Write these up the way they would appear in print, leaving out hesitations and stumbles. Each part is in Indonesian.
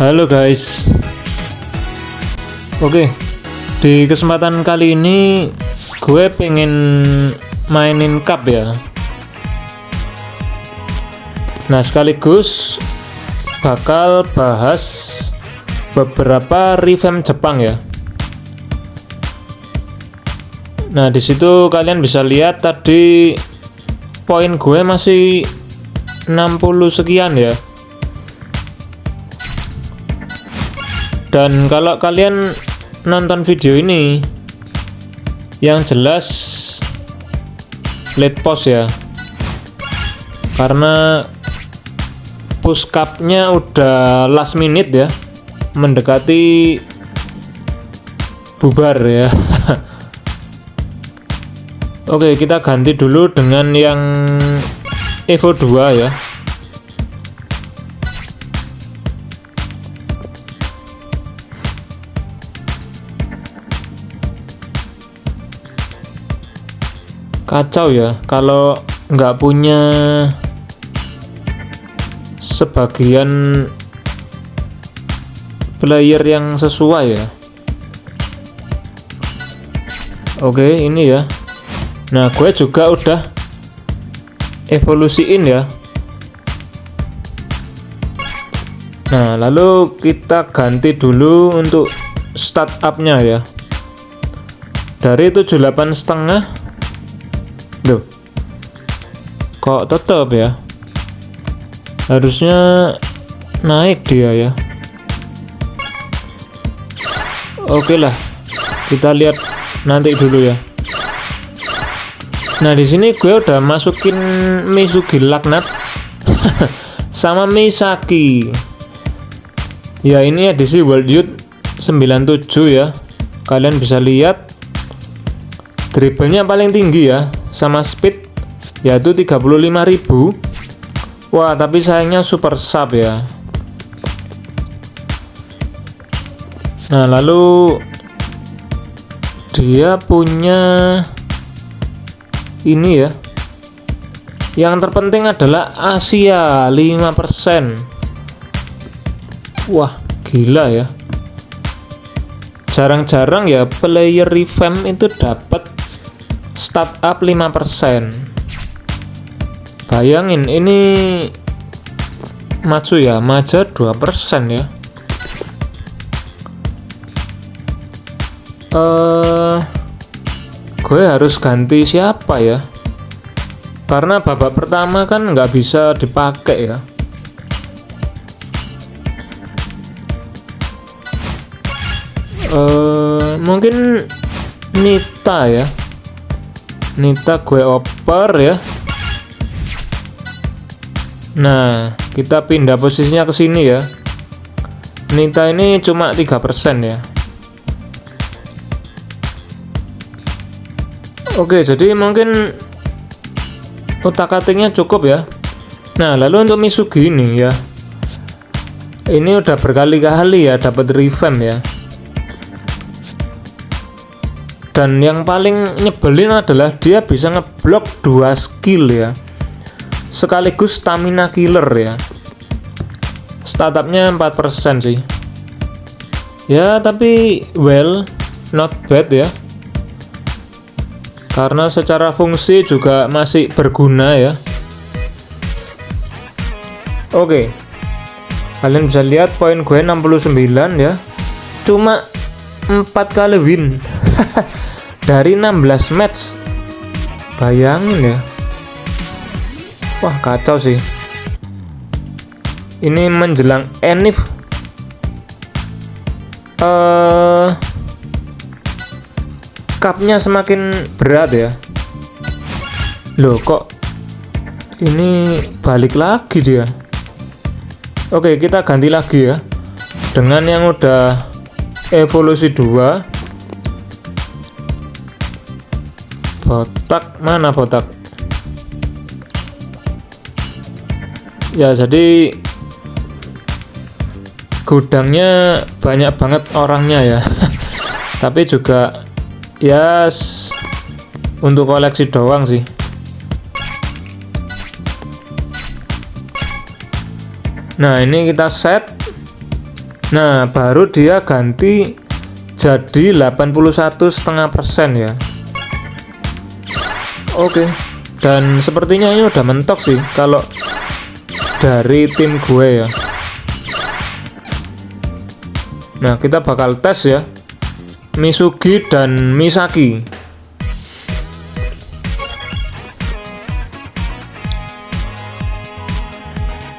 Halo guys. Oke, di kesempatan kali ini gue pengen mainin cup ya. Nah, sekaligus bakal bahas beberapa revamp Jepang ya. Nah, di situ kalian bisa lihat tadi poin gue masih 60 sekian ya. Dan kalau kalian nonton video ini yang jelas late post ya, karena push cup-nya udah last minute ya, mendekati bubar ya. Oke, kita ganti dulu dengan yang Evo 2 ya. Kacau ya kalau nggak punya sebagian player yang sesuai ya. Oke, ini ya. Nah, gue juga udah evolusiin ya. Nah, lalu kita ganti dulu untuk startupnya ya, dari 78,5. Duh, kok tetap ya, harusnya naik dia ya. Oke lah, kita lihat nanti dulu ya. Nah, di sini gue udah masukin Misugi laknat sama Misaki ya. Ini edisi World Youth 97 ya. Kalian bisa lihat dribblenya paling tinggi ya, sama speed yaitu 35.000. Wah, tapi sayangnya super sub ya. Nah, lalu dia punya ini ya, yang terpenting adalah Asia 5%. Wah, gila ya, jarang-jarang ya player revamp itu dapat startup 5%. Bayangin, ini maju ya, Maja 2% ya. Gue harus ganti siapa ya, karena babak pertama kan nggak bisa dipakai ya. Mungkin Nita ya. Nita gue oper ya. Nah, kita pindah posisinya ke sini ya. Nita ini cuma 3% ya. Oke, jadi mungkin otak-atiknya cukup ya. Nah, lalu untuk Misugi ini ya, ini udah berkali-kali ya dapat revamp ya. Dan yang paling nyebelin adalah dia bisa ngeblok 2 skill ya, sekaligus stamina killer ya. Startupnya 4% sih ya, tapi well, not bad ya, karena secara fungsi juga masih berguna ya. Oke, kalian bisa lihat poin gue 69 ya, cuma 4 kali win dari 16 match. Bayangin ya, wah kacau sih. Ini menjelang Enif cupnya semakin berat ya. Loh, kok ini balik lagi dia. Oke, kita ganti lagi ya dengan yang udah evolusi 2. Botak, mana botak ya. Jadi gudangnya banyak banget orangnya ya. Tapi juga ya untuk koleksi doang sih. Nah, ini kita set Nah, baru dia ganti jadi 81,5% ya. Oke. Dan sepertinya ini udah mentok sih kalau dari tim gue ya. Nah, kita bakal tes ya Misugi dan Misaki.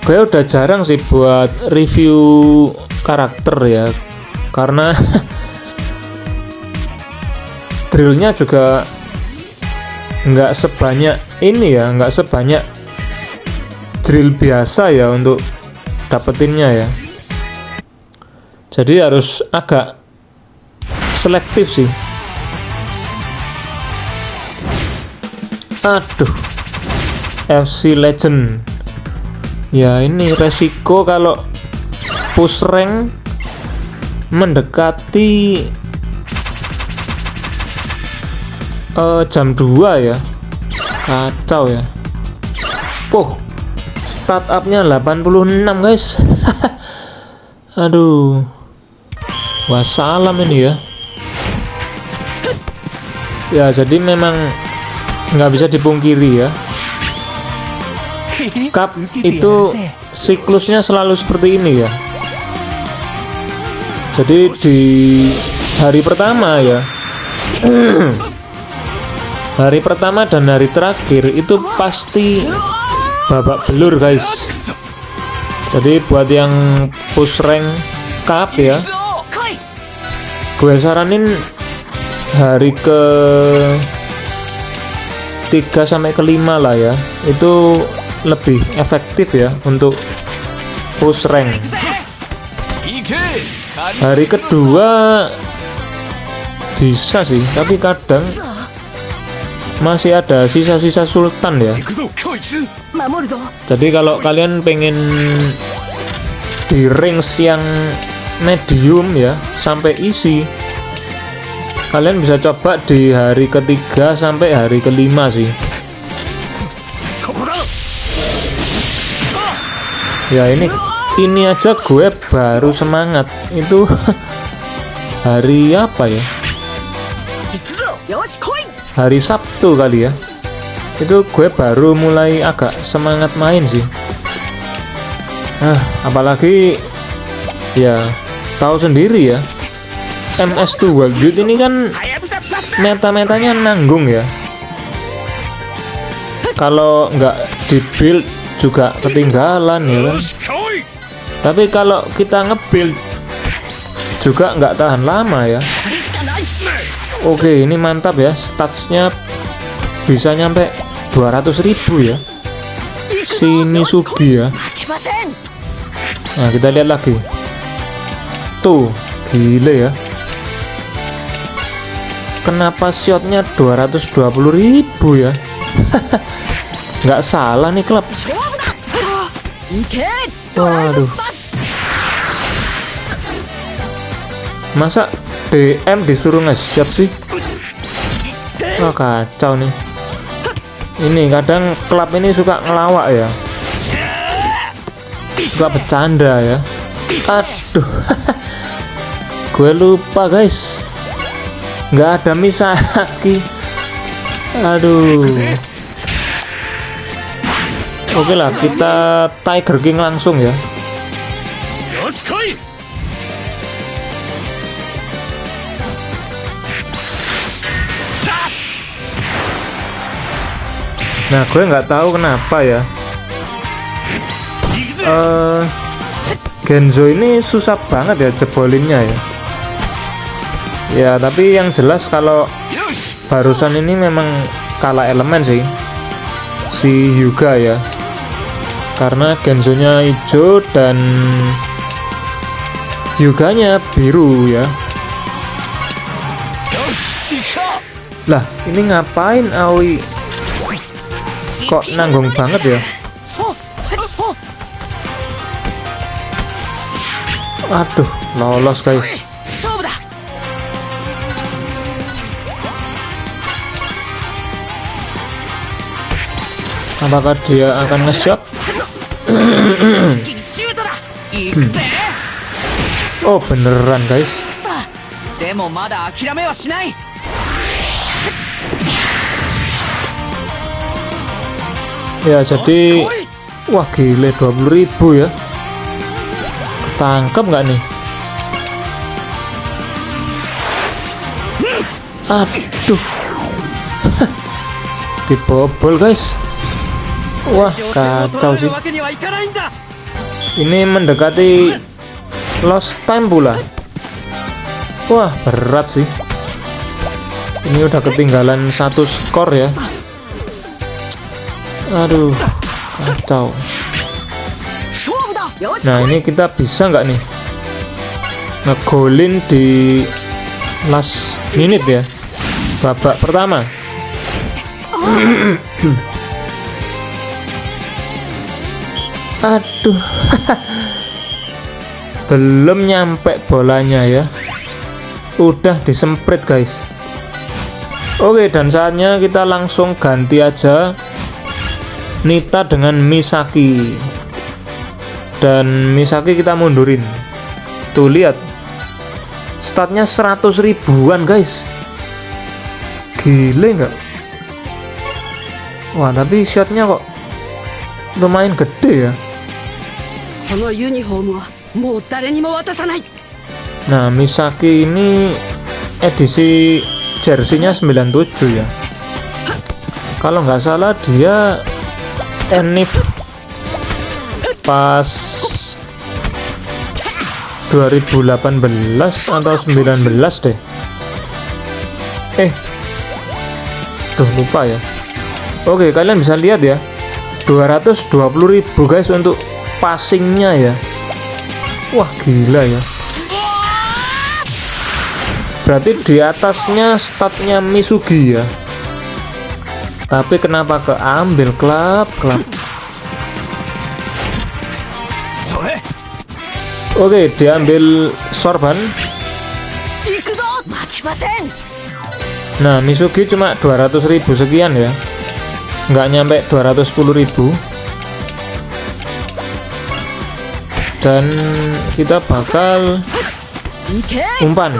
Gue udah jarang sih buat review karakter ya, karena drillnya juga nggak sebanyak ini ya, nggak sebanyak drill biasa ya untuk dapetinnya ya. Jadi harus agak selektif sih. Aduh, FC Legend. Ya ini resiko kalau push rank mendekati jam 2 ya. Kacau ya. Startupnya 86 guys. Aduh, wassalam ini ya. Ya jadi memang nggak bisa dipungkiri ya, cup itu siklusnya selalu seperti ini ya. Jadi di hari pertama ya hari pertama dan hari terakhir itu pasti babak belur guys. Jadi buat yang push rank cup ya, gue saranin hari ke 3 sampai ke 5 lah ya, itu lebih efektif ya untuk push rank. Hari kedua bisa sih, tapi kadang masih ada sisa-sisa sultan ya. Jadi kalau kalian pengen di range yang medium ya sampai easy, kalian bisa coba di hari ketiga sampai hari kelima sih. Ya ini aja gue baru semangat itu hari apa ya? Hari Sabtu kali ya. Itu gue baru mulai agak semangat main sih. Apalagi ya tahu sendiri ya, MS2 World Youth ini kan meta-metanya nanggung ya. Kalau nggak di build juga ketinggalan ya kan. Tapi kalau kita nge-build juga nggak tahan lama ya. Oke, ini mantap ya, statsnya bisa nyampe 200.000 ya si Misugi ya. Nah kita lihat lagi tuh, gile ya, kenapa shotnya 220.000 ya. Nggak salah nih klub. Waduh, masa DM disuruh nge-shot sih? Oh, kacau nih. Ini kadang klub ini suka ngelawak ya, suka bercanda ya. Aduh, gue lupa guys, nggak ada Misaki. Aduh. Oke lah, kita Tiger King langsung ya. Nah, gue nggak tahu kenapa ya. Genzo ini susah banget ya jebolinnya ya. Ya, tapi yang jelas kalau barusan ini memang kalah elemen sih si Hyuga ya. Karena Genzonya hijau dan Hyuganya biru ya. Lah, ini ngapain Aoi? Kok nanggung banget ya? Aduh, lolos guys. Apakah dia akan nge-shot? Oh beneran guys. でもまだ諦めはしない。 Ya jadi wah gile 20.000 ya. Ketangkep nggak nih? Aduh. Dibobol guys. Wah kacau sih. Ini mendekati lost time pula. Wah berat sih. Ini udah ketinggalan 1 skor ya. Aduh kacau. Nah ini kita bisa nggak nih ngegolin di last minute ya, babak pertama. Aduh. Belum nyampe bolanya ya, udah disemprit guys. Oke, dan saatnya kita langsung ganti aja Nita dengan Misaki. Dan Misaki kita mundurin. Tuh lihat, statnya 100 ribuan guys. Gile nggak? Wah tapi shotnya kok lumayan gede ya. Nah Misaki ini edisi jersinya 97 ya. Kalau nggak salah dia Enif pas 2018 atau 19 deh. Tuh lupa ya. Oke, kalian bisa lihat ya, 220.000 guys untuk passingnya ya. Wah gila ya. Berarti di atasnya statnya Misugi ya. Tapi kenapa keambil klub? Oke, diambil sorban. Nah, Misugi cuma 200.000 sekian ya. Nggak nyampe 210.000. Dan kita bakal umpan.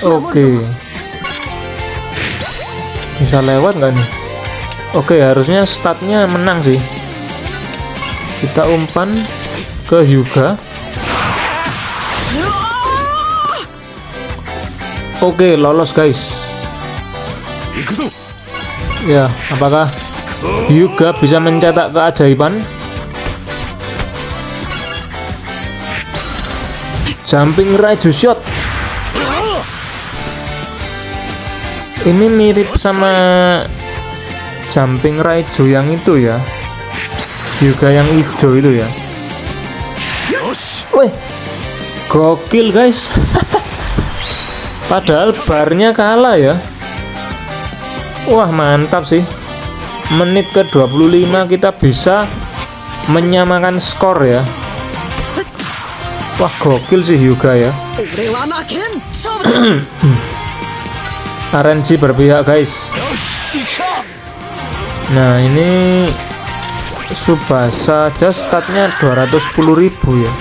Oke, bisa lewat nggak nih? Oke, harusnya statnya menang sih. Kita umpan ke Hyuga. Oke, lolos guys. Ya, apakah Hyuga bisa mencetak keajaiban? Jumping Raiju shot. Ini mirip sama Jumping Raiju yang itu ya, Hyuga yang hijau itu ya. Wih, gokil guys. Padahal barnya kalah ya. Wah mantap sih. Menit ke 25 kita bisa menyamakan skor ya. Wah gokil sih Hyuga ya. RNG berpihak guys. Nah ini Subasa aja statnya 210.000 ya.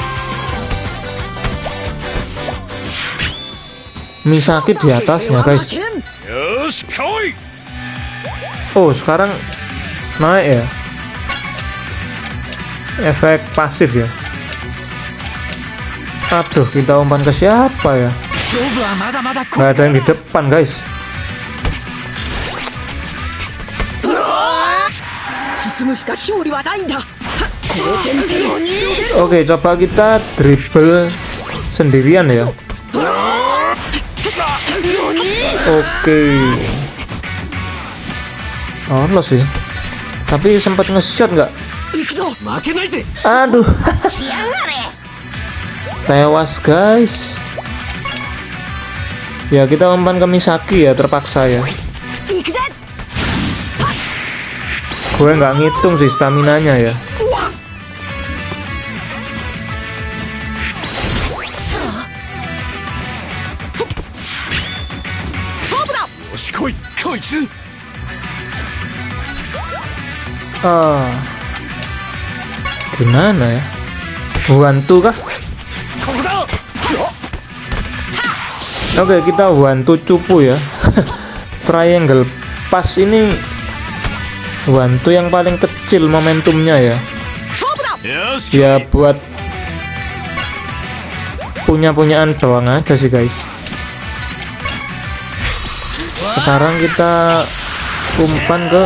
Misaki di atasnya guys. Oh sekarang naik ya, efek pasif ya. Aduh, kita umpan ke siapa ya? Gak ada yang di depan guys. Oke, coba kita dribble sendirian ya. Oke, lolos sih. Tapi sempat nge-shot nggak? Aduh. Tewas guys. Ya kita umpan ke Misaki ya, terpaksa ya. Gue nggak ngitung sih staminanya ya. 来いこいつ Gimana ya? Wantu kah? そこだ Oke, kita wantu cupu ya. Triangle pas ini wantu yang paling kecil momentumnya ya. 勝負だ よし Ya buat punya-punyaan doang aja sih guys. Sekarang kita umpan ke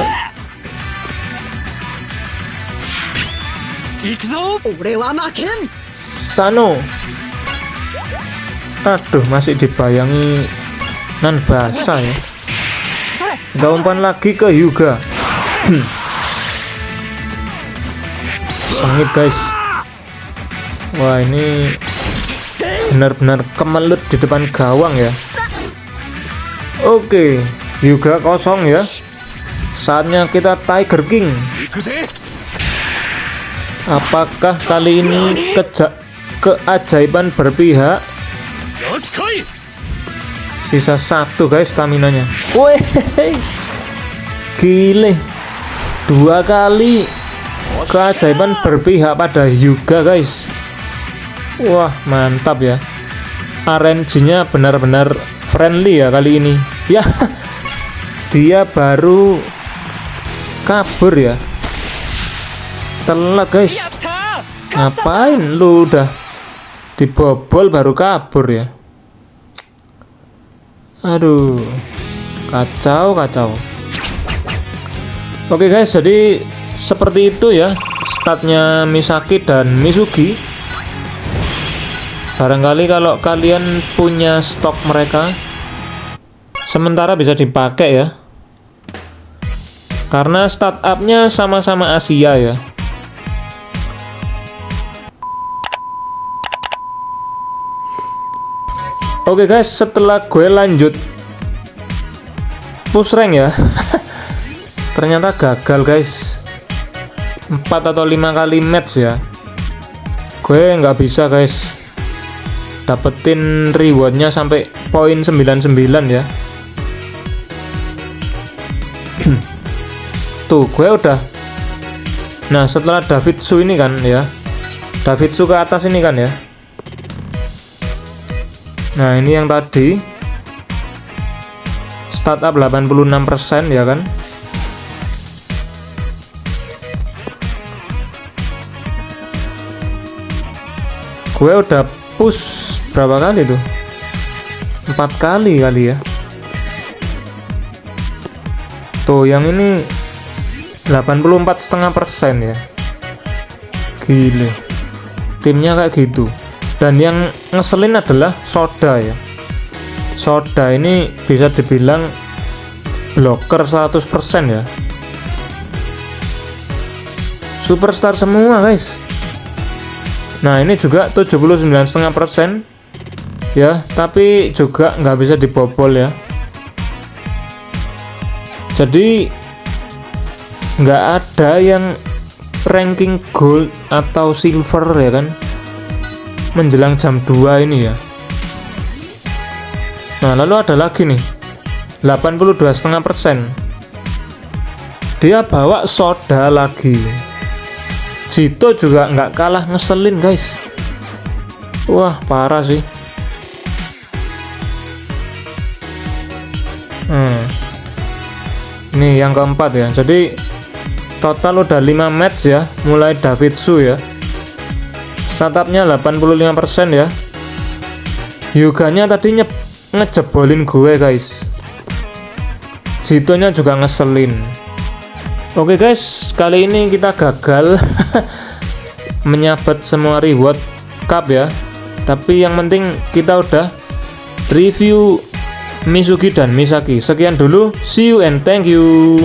行くぞ 俺は負けん Sano. Aduh, masih dibayangi nan basah ya. それ Kita umpan lagi ke Hyuga. Sengit guys. Wah, ini benar-benar kemelut di depan gawang ya. Oke, Hyuga kosong ya. Saatnya kita Tiger King. 行くぜ Apakah kali ini keajaiban berpihak? よし来い Sisa 1 guys staminanya. Wih, gile. 2 kali keajaiban berpihak pada Hyuga guys. Wah, mantap ya. RNG-nya benar-benar friendly ya kali ini. Ya, dia baru kabur ya. Telat guys. やったー Ngapain lu udah dibobol baru kabur ya? Aduh, kacau. Oke guys, jadi seperti itu ya statnya Misaki dan Misugi. Barangkali kalau kalian punya stok mereka, sementara bisa dipakai ya. Karena stat up-nya sama-sama Asia ya. Oke guys, setelah gue lanjut push rank ya, ternyata gagal guys. 4 atau 5 kali match ya. Gue nggak bisa guys dapetin rewardnya sampai poin 99 ya. Tuh, gue udah. Nah, setelah Davidsu ini kan ya, Davidsu ke atas ini kan ya. Nah, ini yang tadi startup 86% ya kan. Gue udah push berapa kali tuh? 4 kali ya. Tuh, yang ini 84,5% ya. Gile. Timnya kayak gitu. Dan yang ngeselin adalah Soda ya. Soda ini bisa dibilang blocker 100% ya. Superstar semua guys. Nah, ini juga 79,5% ya, tapi juga nggak bisa dibobol ya. Jadi nggak ada yang ranking gold atau silver ya kan, menjelang jam 2 ini ya. Nah, lalu ada lagi nih 82,5%. Dia bawa Soda lagi. Zito juga nggak kalah ngeselin guys. Wah, parah sih. Ini yang keempat ya. Jadi total udah 5 match ya, mulai Davidsu ya. Startupnya 85% ya. Hyuganya tadi ngejebolin gue guys. Zitonya juga ngeselin. Oke guys, kali ini kita gagal menyabat semua reward cup ya. Tapi yang penting kita udah review Misugi dan Misaki. Sekian dulu, see you and thank you.